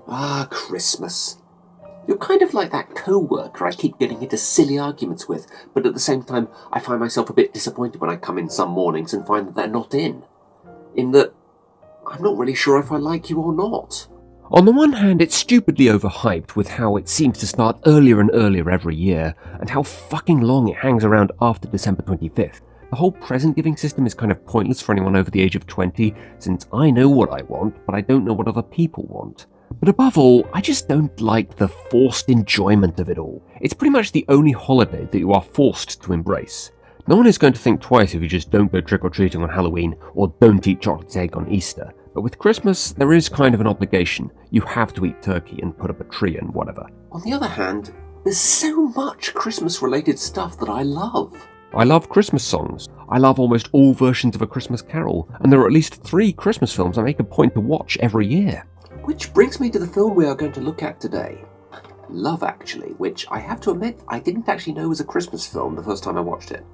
Ah, Christmas. You're kind of like that co-worker I keep getting into silly arguments with, but at the same time I find myself a bit disappointed when I come in some mornings and find that they're not in. In that, I'm not really sure if I like you or not. On the one hand, it's stupidly overhyped with how it seems to start earlier and earlier every year, and how fucking long it hangs around after December 25th. The whole present-giving system is kind of pointless for anyone over the age of 20, since I know what I want, but I don't know what other people want. But above all, I just don't like the forced enjoyment of it all. It's pretty much the only holiday that you are forced to embrace. No one is going to think twice if you just don't go trick-or-treating on Halloween, or don't eat chocolate egg on Easter. But with Christmas, there is kind of an obligation. You have to eat turkey and put up a tree and whatever. On the other hand, there's so much Christmas-related stuff that I love. I love Christmas songs. I love almost all versions of A Christmas Carol, and there are at least 3 Christmas films I make a point to watch every year. Which brings me to the film we are going to look at today. Love Actually, which I have to admit I didn't actually know was a Christmas film the first time I watched it.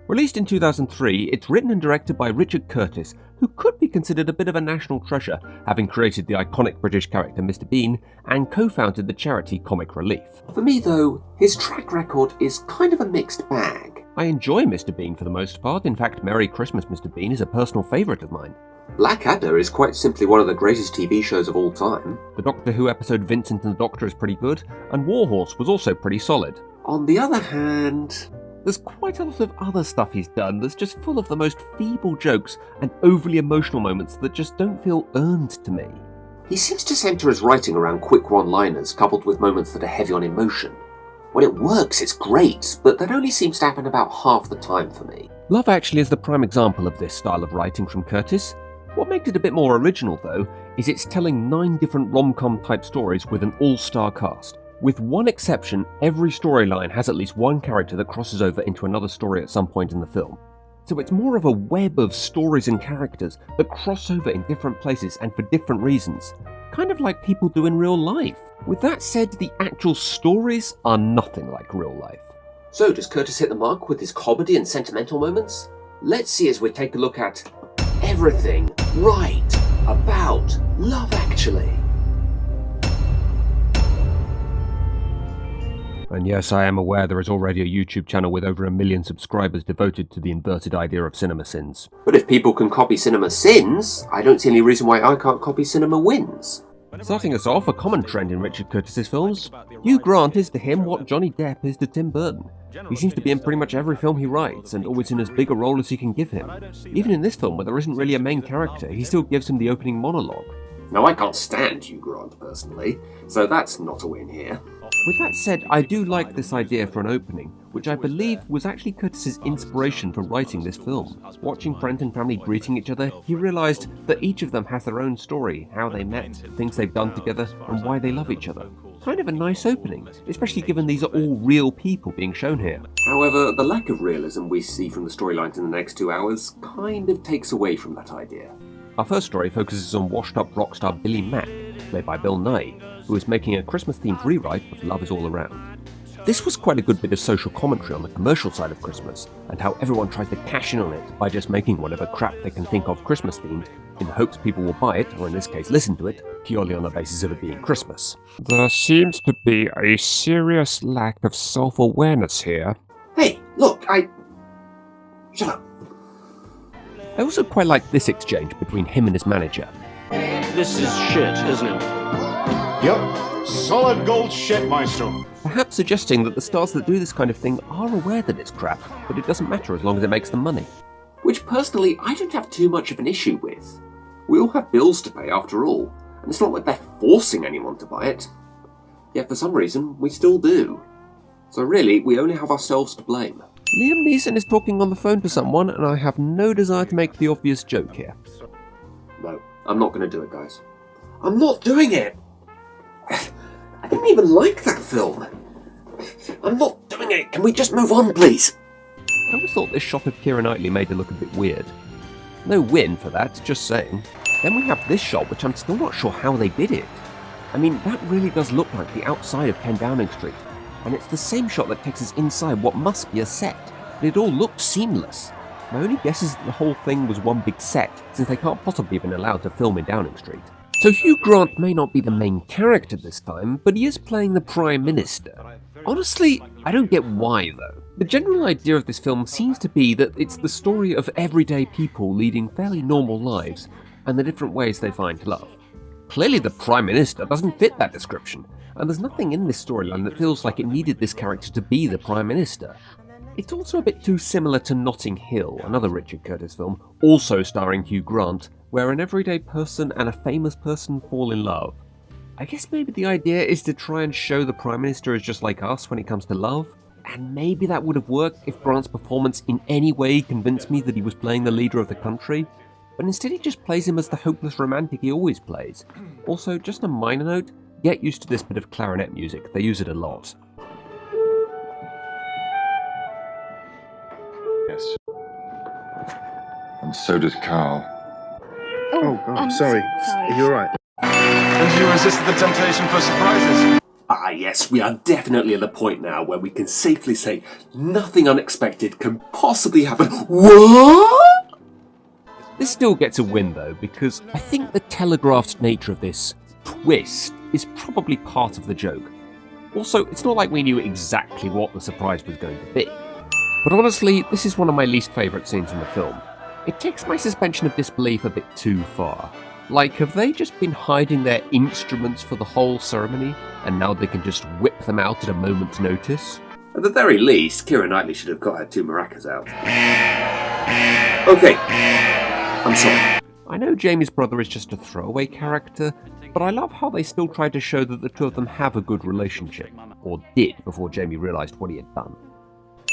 Released in 2003, it's written and directed by Richard Curtis, who could be considered a bit of a national treasure, having created the iconic British character Mr. Bean and co-founded the charity Comic Relief. For me though, his track record is kind of a mixed bag. I enjoy Mr. Bean for the most part. In fact, Merry Christmas Mr. Bean is a personal favourite of mine. Blackadder is quite simply one of the greatest TV shows of all time. The Doctor Who episode Vincent and the Doctor is pretty good, and Warhorse was also pretty solid. On the other hand, there's quite a lot of other stuff he's done that's just full of the most feeble jokes and overly emotional moments that just don't feel earned to me. He seems to centre his writing around quick one-liners coupled with moments that are heavy on emotion. When it works, it's great, but that only seems to happen about half the time for me. Love Actually is the prime example of this style of writing from Curtis. What makes it a bit more original, though, is it's telling 9 different rom-com type stories with an all-star cast. With one exception, every storyline has at least one character that crosses over into another story at some point in the film. So it's more of a web of stories and characters that cross over in different places and for different reasons. Kind of like people do in real life. With that said, the actual stories are nothing like real life. So does Curtis hit the mark with his comedy and sentimental moments? Let's see as we take a look at everything right about Love Actually. And yes, I am aware there is already a YouTube channel with over 1 million subscribers devoted to the inverted idea of cinema sins. But if people can copy cinema sins, I don't see any reason why I can't copy cinema wins. Starting us off, a common trend in Richard Curtis's films, Hugh Grant is to him what Johnny Depp is to Tim Burton. He seems to be in pretty much every film he writes, and always in as big a role as he can give him. Even in this film, where there isn't really a main character, he still gives him the opening monologue. Now, I can't stand Hugh Grant personally, so that's not a win here. With that said, I do like this idea for an opening, which I believe was actually Curtis's inspiration for writing this film. Watching friends and family greeting each other, he realised that each of them has their own story, how they met, things they've done together, and why they love each other. Kind of a nice opening, especially given these are all real people being shown here. However, the lack of realism we see from the storylines in the next 2 hours kind of takes away from that idea. Our first story focuses on washed-up rock star Billy Mack, played by Bill Nighy, who is making a Christmas-themed rewrite of Love Is All Around. This was quite a good bit of social commentary on the commercial side of Christmas, and how everyone tries to cash in on it by just making whatever crap they can think of Christmas-themed, in the hopes people will buy it, or in this case listen to it, purely on the basis of it being Christmas. There seems to be a serious lack of self-awareness here. Hey, look, Shut up. I also quite like this exchange between him and his manager. This is shit, isn't it? Yep, solid gold shit, Maestro. Perhaps suggesting that the stars that do this kind of thing are aware that it's crap, but it doesn't matter as long as it makes them money. Which personally I don't have too much of an issue with. We all have bills to pay after all, and it's not like they're forcing anyone to buy it. Yet for some reason, we still do. So really, we only have ourselves to blame. Liam Neeson is talking on the phone to someone, and I have no desire to make the obvious joke here. No, I'm not going to do it, guys. I'm not doing it! I didn't even like that film. I'm not doing it. Can we just move on, please? I always thought this shot of Keira Knightley made her look a bit weird. No win for that, just saying. Then we have this shot, which I'm still not sure how they did it. I mean, that really does look like the outside of 10 Downing Street. And it's the same shot that takes us inside what must be a set, and it all looked seamless. My only guess is that the whole thing was one big set, since they can't possibly have been allowed to film in Downing Street. So Hugh Grant may not be the main character this time, but he is playing the Prime Minister. Honestly, I don't get why though. The general idea of this film seems to be that it's the story of everyday people leading fairly normal lives and the different ways they find love. Clearly the Prime Minister doesn't fit that description, and there's nothing in this storyline that feels like it needed this character to be the Prime Minister. It's also a bit too similar to Notting Hill, another Richard Curtis film, also starring Hugh Grant, where an everyday person and a famous person fall in love. I guess maybe the idea is to try and show the Prime Minister is just like us when it comes to love, and maybe that would have worked if Grant's performance in any way convinced me that he was playing the leader of the country, but instead he just plays him as the hopeless romantic he always plays. Also, just a minor note, get used to this bit of clarinet music, they use it a lot. Yes. And so does Carl. Oh, God, sorry. Are you alright? And you resisted the temptation for surprises. Ah yes, we are definitely at the point now where we can safely say nothing unexpected can possibly happen. What? This still gets a win though, because I think the telegraphed nature of this twist is probably part of the joke. Also, it's not like we knew exactly what the surprise was going to be. But honestly, this is one of my least favourite scenes in the film. It takes my suspension of disbelief a bit too far. Like, have they just been hiding their instruments for the whole ceremony, and now they can just whip them out at a moment's notice? At the very least, Keira Knightley should have got her two maracas out. Okay, I'm sorry. I know Jamie's brother is just a throwaway character, but I love how they still tried to show that the two of them have a good relationship, or did before Jamie realised what he had done.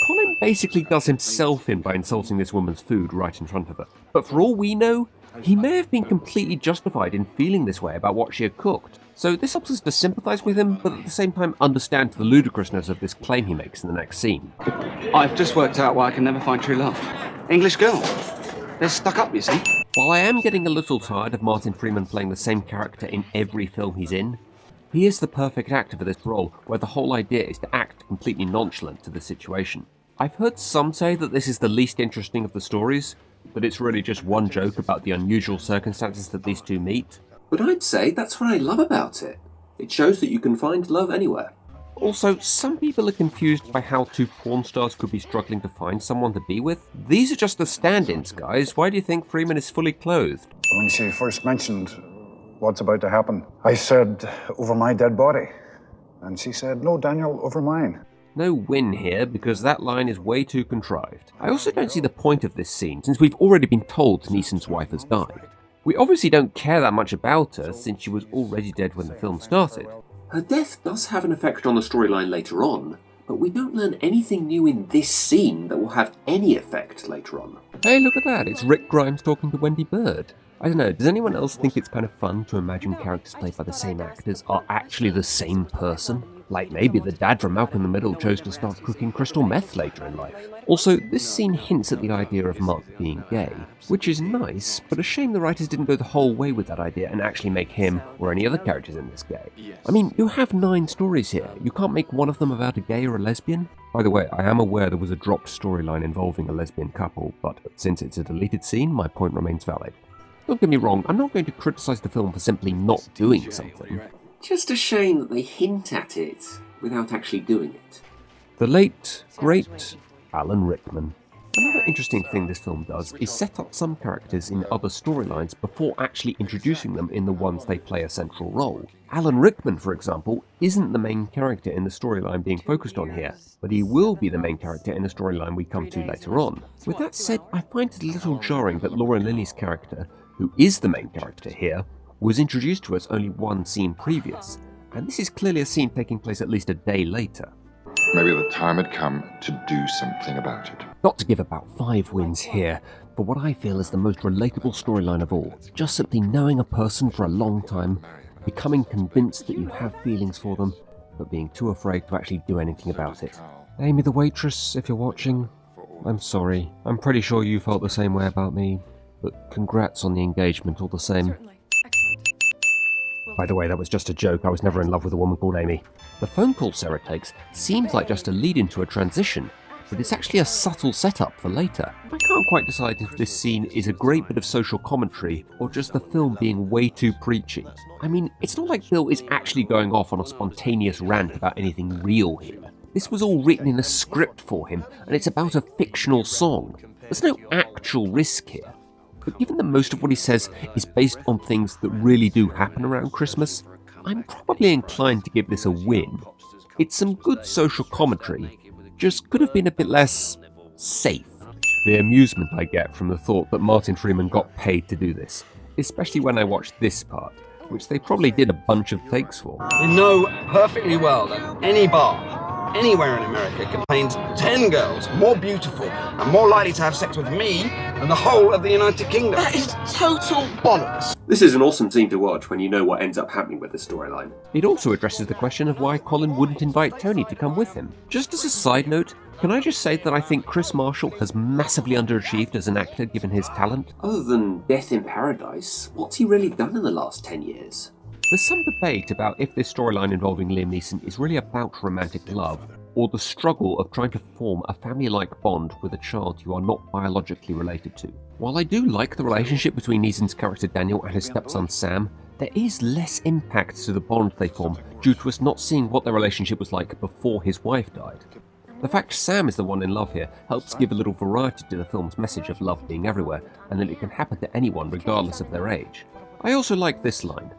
Colin basically does himself in by insulting this woman's food right in front of her, but for all we know, he may have been completely justified in feeling this way about what she had cooked. So this helps us to sympathise with him, but at the same time understand the ludicrousness of this claim he makes in the next scene. I've just worked out why I can never find true love. English girl. They're stuck up, you see. While I am getting a little tired of Martin Freeman playing the same character in every film he's in, he is the perfect actor for this role, where the whole idea is to act completely nonchalant to the situation. I've heard some say that this is the least interesting of the stories, but it's really just one joke about the unusual circumstances that these two meet. But I'd say that's what I love about it. It shows that you can find love anywhere. Also, some people are confused by how two porn stars could be struggling to find someone to be with. These are just the stand-ins, guys. Why do you think Freeman is fully clothed? When she first mentioned what's about to happen, I said, over my dead body. And she said, no, Daniel, over mine. No win here, because that line is way too contrived. I also don't see the point of this scene, since we've already been told Neeson's wife has died. We obviously don't care that much about her, since she was already dead when the film started. Her death does have an effect on the storyline later on, but we don't learn anything new in this scene that will have any effect later on. Hey, look at that, it's Rick Grimes talking to Wendy Bird. I don't know, does anyone else think it's kind of fun to imagine characters played by the same actors are actually the same person? Like maybe the dad from Malcolm in the Middle chose to start cooking crystal meth later in life. Also, this scene hints at the idea of Mark being gay, which is nice, but a shame the writers didn't go the whole way with that idea and actually make him, or any other characters in this, gay. I mean, you have 9 stories here, you can't make one of them about a gay or a lesbian? By the way, I am aware there was a dropped storyline involving a lesbian couple, but since it's a deleted scene, my point remains valid. Don't get me wrong, I'm not going to criticise the film for simply not doing something. Just a shame that they hint at it without actually doing it. The late, great Alan Rickman. Another interesting thing this film does is set up some characters in other storylines before actually introducing them in the ones they play a central role. Alan Rickman, for example, isn't the main character in the storyline being focused on here, but he will be the main character in the storyline we come to later on. With that said, I find it a little jarring that Laura Linney's character, who is the main character here, was introduced to us only one scene previous, and this is clearly a scene taking place at least a day later. Maybe the time had come to do something about it. Not to give about 5 wins here, for what I feel is the most relatable storyline of all. Just simply knowing a person for a long time, becoming convinced that you have feelings for them, but being too afraid to actually do anything about it. Amy the waitress, if you're watching, I'm sorry. I'm pretty sure you felt the same way about me, but congrats on the engagement all the same. By the way, that was just a joke. I was never in love with a woman called Amy. The phone call Sarah takes seems like just a lead into a transition, but it's actually a subtle setup for later. I can't quite decide if this scene is a great bit of social commentary or just the film being way too preachy. I mean, it's not like Bill is actually going off on a spontaneous rant about anything real here. This was all written in a script for him, and it's about a fictional song. There's no actual risk here. But given that most of what he says is based on things that really do happen around Christmas, I'm probably inclined to give this a win. It's some good social commentary, just could have been a bit less safe. The amusement I get from the thought that Martin Freeman got paid to do this, especially when I watched this part, which they probably did a bunch of takes for. You know perfectly well that any bar, anywhere in America, contains 10 girls more beautiful and more likely to have sex with me than the whole of the United Kingdom. That is total bollocks. This is an awesome scene to watch when you know what ends up happening with the storyline. It also addresses the question of why Colin wouldn't invite Tony to come with him. Just as a side note, can I just say that I think Chris Marshall has massively underachieved as an actor given his talent? Other than Death in Paradise, what's he really done in the last 10 years? There's some debate about if this storyline involving Liam Neeson is really about romantic love, or the struggle of trying to form a family-like bond with a child you are not biologically related to. While I do like the relationship between Neeson's character Daniel and his stepson Sam, there is less impact to the bond they form due to us not seeing what their relationship was like before his wife died. The fact Sam is the one in love here helps give a little variety to the film's message of love being everywhere, and that it can happen to anyone regardless of their age. I also like this line.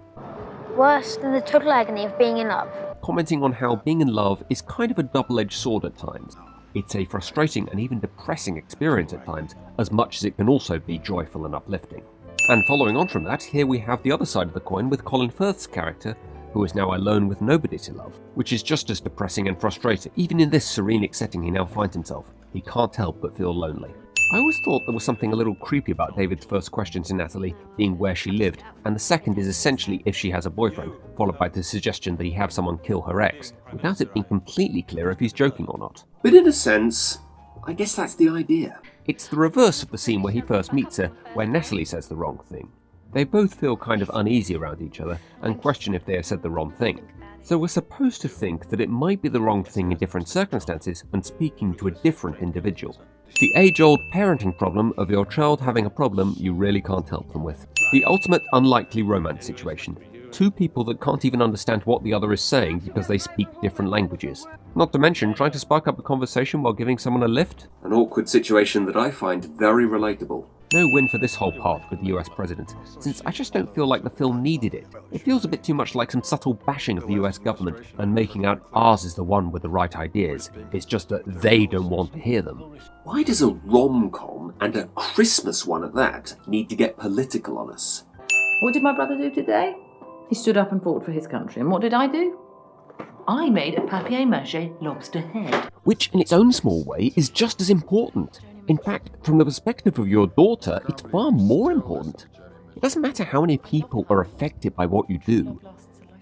Worse than the total agony of being in love. Commenting on how being in love is kind of a double-edged sword at times. It's a frustrating and even depressing experience at times, as much as it can also be joyful and uplifting. And following on from that, here we have the other side of the coin with Colin Firth's character, who is now alone with nobody to love, which is just as depressing and frustrating. Even in this serenic setting he now finds himself, he can't help but feel lonely. I always thought there was something a little creepy about David's first question to Natalie being where she lived, and the second is essentially if she has a boyfriend, followed by the suggestion that he have someone kill her ex, without it being completely clear if he's joking or not. But in a sense, I guess that's the idea. It's the reverse of the scene where he first meets her, where Natalie says the wrong thing. They both feel kind of uneasy around each other and question if they have said the wrong thing. So we're supposed to think that it might be the wrong thing in different circumstances and speaking to a different individual. The age-old parenting problem of your child having a problem you really can't help them with. The ultimate unlikely romance situation. Two people that can't even understand what the other is saying because they speak different languages. Not to mention trying to spark up a conversation while giving someone a lift. An awkward situation that I find very relatable. No win for this whole part with the US president, since I just don't feel like the film needed it. It feels a bit too much like some subtle bashing of the US government and making out ours is the one with the right ideas. It's just that they don't want to hear them. Why does a rom-com, and a Christmas one at that, need to get political on us? What did my brother do today? He stood up and fought for his country. And what did I do? I made a papier-mâché lobster head. Which, in its own small way, is just as important. In fact, from the perspective of your daughter, it's far more important. It doesn't matter how many people are affected by what you do.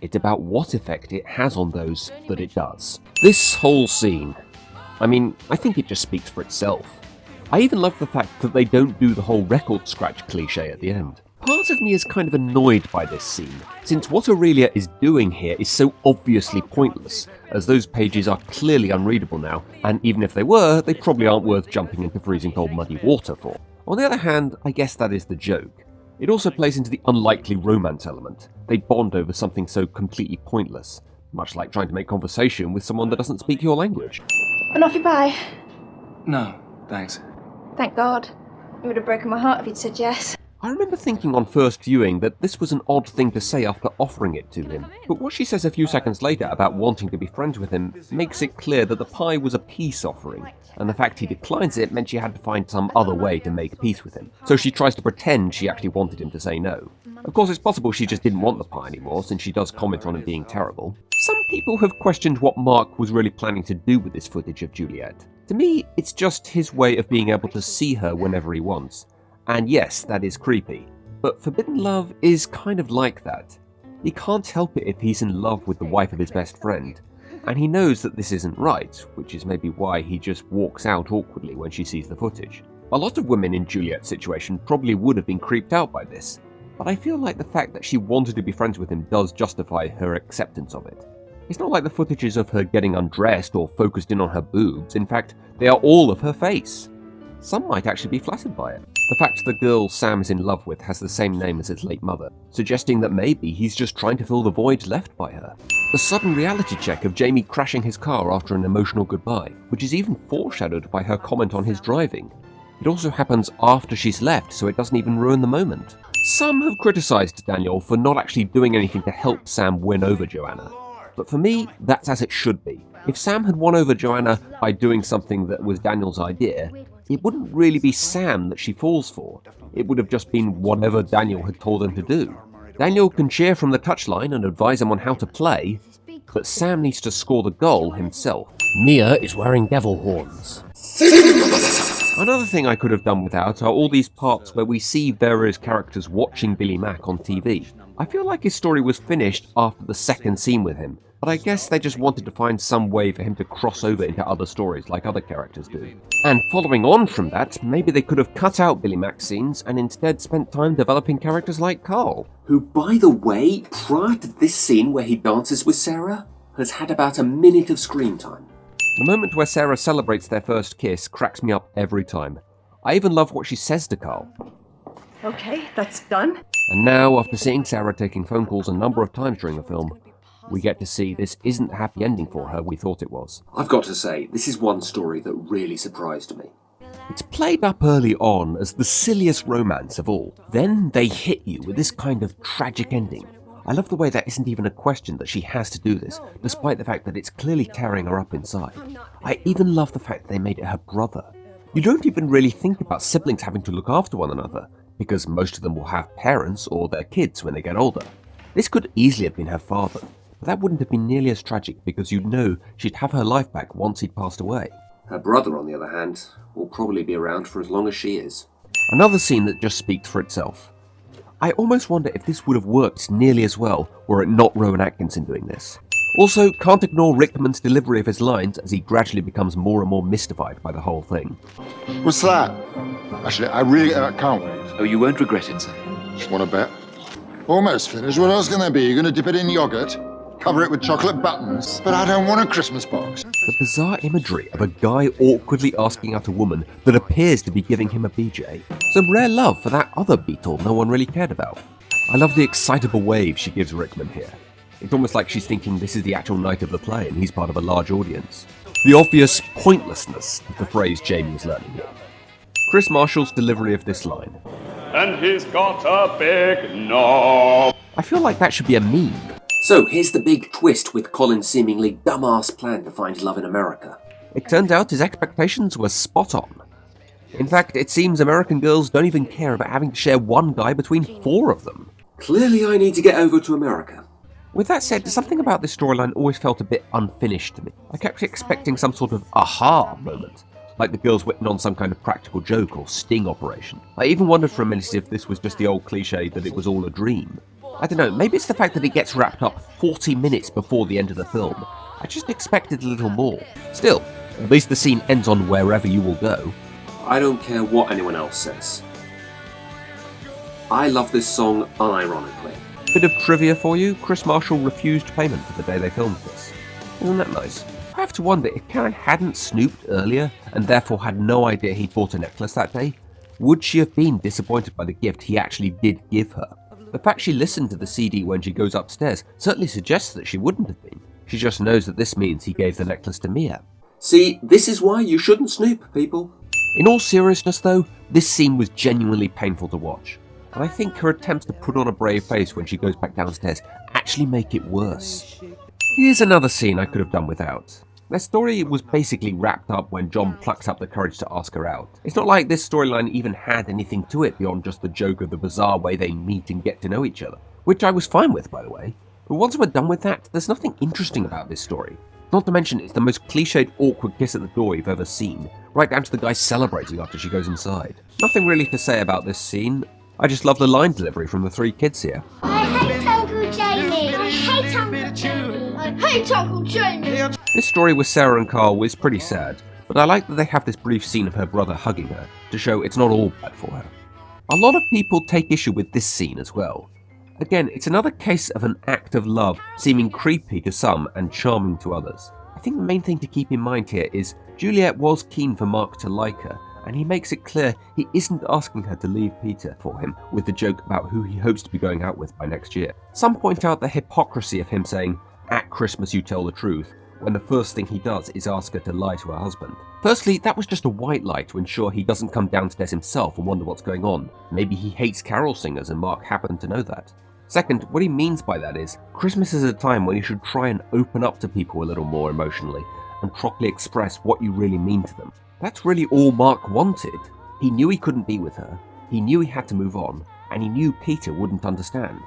It's about what effect it has on those that it does. This whole scene, I mean, I think it just speaks for itself. I even love the fact that they don't do the whole record scratch cliche at the end. Part of me is kind of annoyed by this scene, since what Aurelia is doing here is so obviously pointless, as those pages are clearly unreadable now, and even if they were, they probably aren't worth jumping into freezing cold muddy water for. On the other hand, I guess that is the joke. It also plays into the unlikely romance element. They bond over something so completely pointless, much like trying to make conversation with someone that doesn't speak your language. And off you pie. No, thanks. Thank God. It would have broken my heart if he'd said yes. I remember thinking on first viewing that this was an odd thing to say after offering it to him, but what she says a few seconds later about wanting to be friends with him makes it clear that the pie was a peace offering, and the fact he declines it meant she had to find some other way to make peace with him. So she tries to pretend she actually wanted him to say no. Of course, it's possible she just didn't want the pie anymore, since she does comment on it being terrible. Some people have questioned what Mark was really planning to do with this footage of Juliet. To me, it's just his way of being able to see her whenever he wants. And yes, that is creepy, but forbidden love is kind of like that. He can't help it if he's in love with the wife of his best friend, and he knows that this isn't right, which is maybe why he just walks out awkwardly when she sees the footage. A lot of women in Juliet's situation probably would have been creeped out by this, but I feel like the fact that she wanted to be friends with him does justify her acceptance of it. It's not like the footage is of her getting undressed or focused in on her boobs. In fact, they are all of her face. Some might actually be flattered by it. The fact the girl Sam is in love with has the same name as his late mother, suggesting that maybe he's just trying to fill the void left by her. The sudden reality check of Jamie crashing his car after an emotional goodbye, which is even foreshadowed by her comment on his driving. It also happens after she's left, so it doesn't even ruin the moment. Some have criticised Daniel for not actually doing anything to help Sam win over Joanna. But for me, that's as it should be. If Sam had won over Joanna by doing something that was Daniel's idea, it wouldn't really be Sam that she falls for. It would have just been whatever Daniel had told him to do. Daniel can cheer from the touchline and advise him on how to play, but Sam needs to score the goal himself. Mia is wearing devil horns. Another thing I could have done without are all these parts where we see various characters watching Billy Mack on TV. I feel like his story was finished after the second scene with him, but I guess they just wanted to find some way for him to cross over into other stories like other characters do. And following on from that, maybe they could have cut out Billy Mack's scenes and instead spent time developing characters like Carl. Who, by the way, prior to this scene where he dances with Sarah, has had about a minute of screen time. The moment where Sarah celebrates their first kiss cracks me up every time. I even love what she says to Carl. Okay, that's done. And now, after seeing Sarah taking phone calls a number of times during the film, we get to see this isn't the happy ending for her we thought it was. I've got to say, this is one story that really surprised me. It's played up early on as the silliest romance of all. Then they hit you with this kind of tragic ending. I love the way that isn't even a question that she has to do this, despite the fact that it's clearly tearing her up inside. I even love the fact that they made it her brother. You don't even really think about siblings having to look after one another, because most of them will have parents or their kids when they get older. This could easily have been her father, but that wouldn't have been nearly as tragic because you'd know she'd have her life back once he'd passed away. Her brother, on the other hand, will probably be around for as long as she is. Another scene that just speaks for itself. I almost wonder if this would have worked nearly as well were it not Rowan Atkinson doing this. Also, can't ignore Rickman's delivery of his lines as he gradually becomes more and more mystified by the whole thing. What's that? Actually, I really can't wait. Oh, you won't regret it, sir. Want a bet? Almost finished. What else can there be? You're going to dip it in yogurt, cover it with chocolate buttons. But I don't want a Christmas box. The bizarre imagery of a guy awkwardly asking out a woman that appears to be giving him a BJ. Some rare love for that other Beatle no one really cared about. I love the excitable wave she gives Rickman here. It's almost like she's thinking this is the actual night of the play and he's part of a large audience. The obvious pointlessness of the phrase Jamie was learning here. Chris Marshall's delivery of this line. And he's got a big knob. I feel like that should be a meme. So here's the big twist with Colin's seemingly dumbass plan to find love in America. It turns out his expectations were spot on. In fact, it seems American girls don't even care about having to share one guy between 4 of them. Clearly I need to get over to America. With that said, something about this storyline always felt a bit unfinished to me. I kept expecting some sort of aha moment, like the girls went on some kind of practical joke or sting operation. I even wondered for a minute if this was just the old cliche that it was all a dream. I don't know, maybe it's the fact that it gets wrapped up 40 minutes before the end of the film. I just expected a little more. Still, at least the scene ends on Wherever You Will Go. I don't care what anyone else says. I love this song unironically. Bit of trivia for you, Chris Marshall refused payment for the day they filmed this. Isn't that nice? I have to wonder if Karen hadn't snooped earlier and therefore had no idea he'd bought a necklace that day, would she have been disappointed by the gift he actually did give her? The fact she listened to the CD when she goes upstairs certainly suggests that she wouldn't have been. She just knows that this means he gave the necklace to Mia. See, this is why you shouldn't snoop, people. In all seriousness though, this scene was genuinely painful to watch. And I think her attempts to put on a brave face when she goes back downstairs actually make it worse. Here's another scene I could have done without. Their story was basically wrapped up when John plucks up the courage to ask her out. It's not like this storyline even had anything to it beyond just the joke of the bizarre way they meet and get to know each other, which I was fine with, by the way. But once we're done with that, there's nothing interesting about this story. Not to mention it's the most cliched awkward kiss at the door you've ever seen, right down to the guy celebrating after she goes inside. Nothing really to say about this scene. I just love the line delivery from the 3 kids here. I hate Uncle Jamie. I hate Uncle Jamie. I hate Uncle Jamie. This story with Sarah and Carl was pretty sad, but I like that they have this brief scene of her brother hugging her to show it's not all bad for her. A lot of people take issue with this scene as well. Again, it's another case of an act of love seeming creepy to some and charming to others. I think the main thing to keep in mind here is Juliet was keen for Mark to like her, and he makes it clear he isn't asking her to leave Peter for him with the joke about who he hopes to be going out with by next year. Some point out the hypocrisy of him saying, "At Christmas you tell the truth," when the first thing he does is ask her to lie to her husband. Firstly, that was just a white lie to ensure he doesn't come downstairs himself and wonder what's going on. Maybe he hates carol singers and Mark happened to know that. Second, what he means by that is, Christmas is a time when you should try and open up to people a little more emotionally and properly express what you really mean to them. That's really all Mark wanted. He knew he couldn't be with her, he knew he had to move on, and he knew Peter wouldn't understand.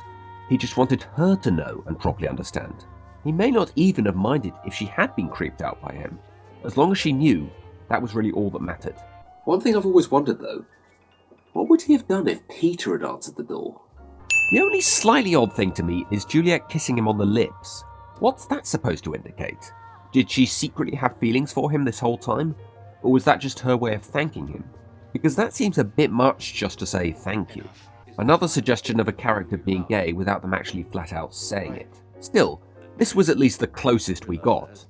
He just wanted her to know and properly understand. He may not even have minded if she had been creeped out by him. As long as she knew, that was really all that mattered. One thing I've always wondered though, what would he have done if Peter had answered the door? The only slightly odd thing to me is Juliet kissing him on the lips. What's that supposed to indicate? Did she secretly have feelings for him this whole time? Or was that just her way of thanking him? Because that seems a bit much just to say thank you. Another suggestion of a character being gay without them actually flat out saying it. Still, this was at least the closest we got.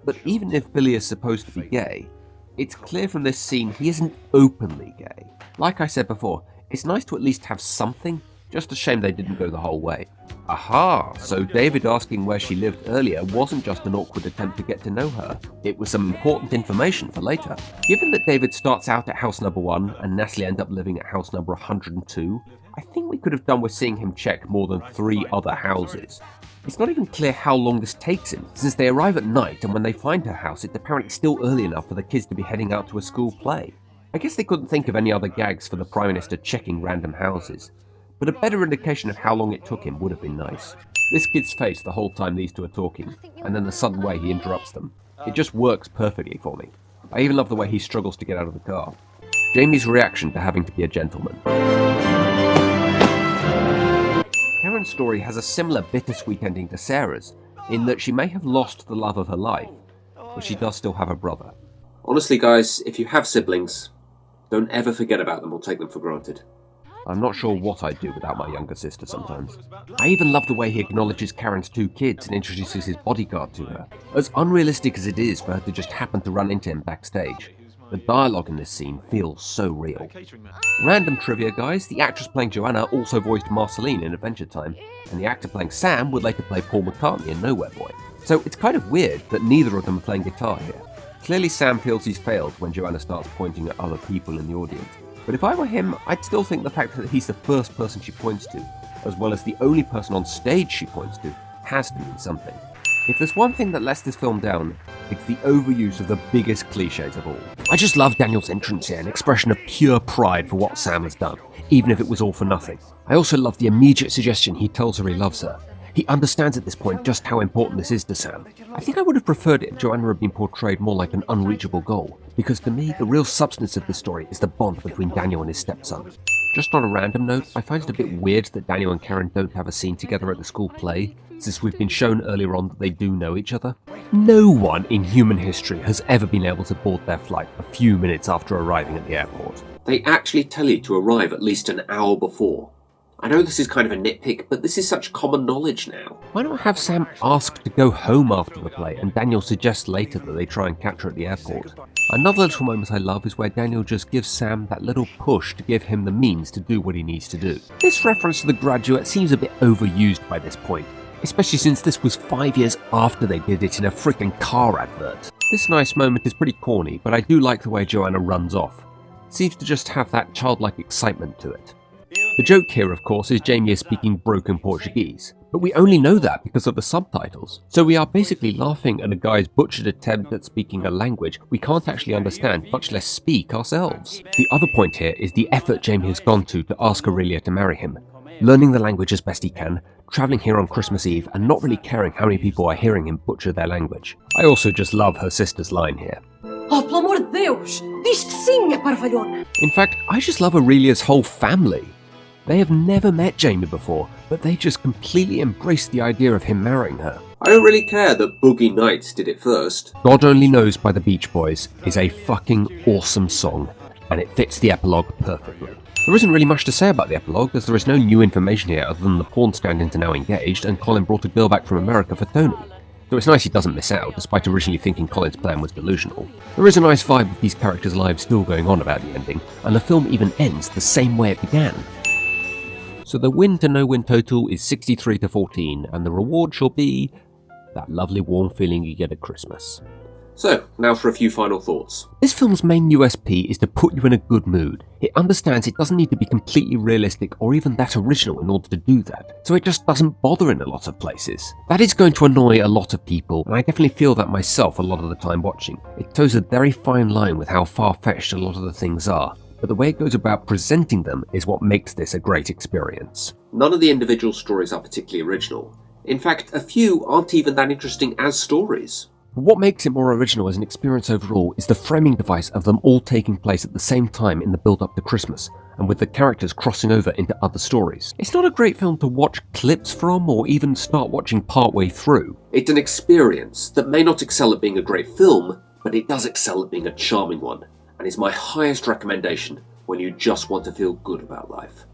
But even if Billy is supposed to be gay, it's clear from this scene he isn't openly gay. Like I said before, it's nice to at least have something. Just a shame they didn't go the whole way. Aha, so David asking where she lived earlier wasn't just an awkward attempt to get to know her. It was some important information for later. Given that David starts out at house number 1 and Natalie ends up living at house number 102, I think we could have done with seeing him check more than 3 other houses. It's not even clear how long this takes him, since they arrive at night and when they find her house it's apparently still early enough for the kids to be heading out to a school play. I guess they couldn't think of any other gags for the Prime Minister checking random houses. But a better indication of how long it took him would have been nice. This kid's face the whole time these two are talking, and then the sudden way he interrupts them. It just works perfectly for me. I even love the way he struggles to get out of the car. Jamie's reaction to having to be a gentleman. Karen's story has a similar bittersweet ending to Sarah's, in that she may have lost the love of her life, but she does still have a brother. Honestly guys, if you have siblings, don't ever forget about them or take them for granted. I'm not sure what I'd do without my younger sister sometimes. I even love the way he acknowledges Karen's 2 kids and introduces his bodyguard to her. As unrealistic as it is for her to just happen to run into him backstage, the dialogue in this scene feels so real. Random trivia guys, the actress playing Joanna also voiced Marceline in Adventure Time, and the actor playing Sam would later play Paul McCartney in Nowhere Boy. So it's kind of weird that neither of them are playing guitar here. Clearly Sam feels he's failed when Joanna starts pointing at other people in the audience. But if I were him, I'd still think the fact that he's the first person she points to, as well as the only person on stage she points to, has to mean something. If there's one thing that lets this film down, it's the overuse of the biggest cliches of all. I just love Daniel's entrance here, an expression of pure pride for what Sam has done, even if it was all for nothing. I also love the immediate suggestion he tells her he loves her. He understands at this point just how important this is to Sam. I think I would have preferred it if Joanna had been portrayed more like an unreachable goal, because to me, the real substance of the story is the bond between Daniel and his stepson. Just on a random note, I find it a bit weird that Daniel and Karen don't have a scene together at the school play, since we've been shown earlier on that they do know each other. No one in human history has ever been able to board their flight a few minutes after arriving at the airport. They actually tell you to arrive at least an hour before. I know this is kind of a nitpick, but this is such common knowledge now. Why not have Sam ask to go home after the play and Daniel suggests later that they try and catch her at the airport? Another little moment I love is where Daniel just gives Sam that little push to give him the means to do what he needs to do. This reference to The Graduate seems a bit overused by this point, especially since this was 5 years after they did it in a freaking car advert. This nice moment is pretty corny, but I do like the way Joanna runs off. It seems to just have that childlike excitement to it. The joke here, of course, is Jamie is speaking broken Portuguese, but we only know that because of the subtitles. So we are basically laughing at a guy's butchered attempt at speaking a language we can't actually understand, much less speak ourselves. The other point here is the effort Jamie has gone to ask Aurelia to marry him. Learning the language as best he can, travelling here on Christmas Eve, and not really caring how many people are hearing him butcher their language. I also just love her sister's line here. Oh, pelo amor de Deus! Diz que sim, minha parvalhona! In fact, I just love Aurelia's whole family. They have never met Jamie before, but they just completely embraced the idea of him marrying her. I don't really care that Boogie Nights did it first. God Only Knows by the Beach Boys is a fucking awesome song, and it fits the epilogue perfectly. There isn't really much to say about the epilogue, as there is no new information here other than the porn stand-ins are now engaged and Colin brought a girl back from America for Tony. So it's nice he doesn't miss out, despite originally thinking Colin's plan was delusional. There is a nice vibe of these characters' lives still going on about the ending, and the film even ends the same way it began. So the win to no-win total is 63-14, and the reward shall be that lovely warm feeling you get at Christmas. So, now for a few final thoughts. This film's main USP is to put you in a good mood. It understands it doesn't need to be completely realistic or even that original in order to do that, so it just doesn't bother in a lot of places. That is going to annoy a lot of people, and I definitely feel that myself a lot of the time watching. It toes a very fine line with how far-fetched a lot of the things are, but the way it goes about presenting them is what makes this a great experience. None of the individual stories are particularly original. In fact, a few aren't even that interesting as stories. But what makes it more original as an experience overall is the framing device of them all taking place at the same time in the build-up to Christmas, and with the characters crossing over into other stories. It's not a great film to watch clips from or even start watching partway through. It's an experience that may not excel at being a great film, but it does excel at being a charming one, and is my highest recommendation when you just want to feel good about life.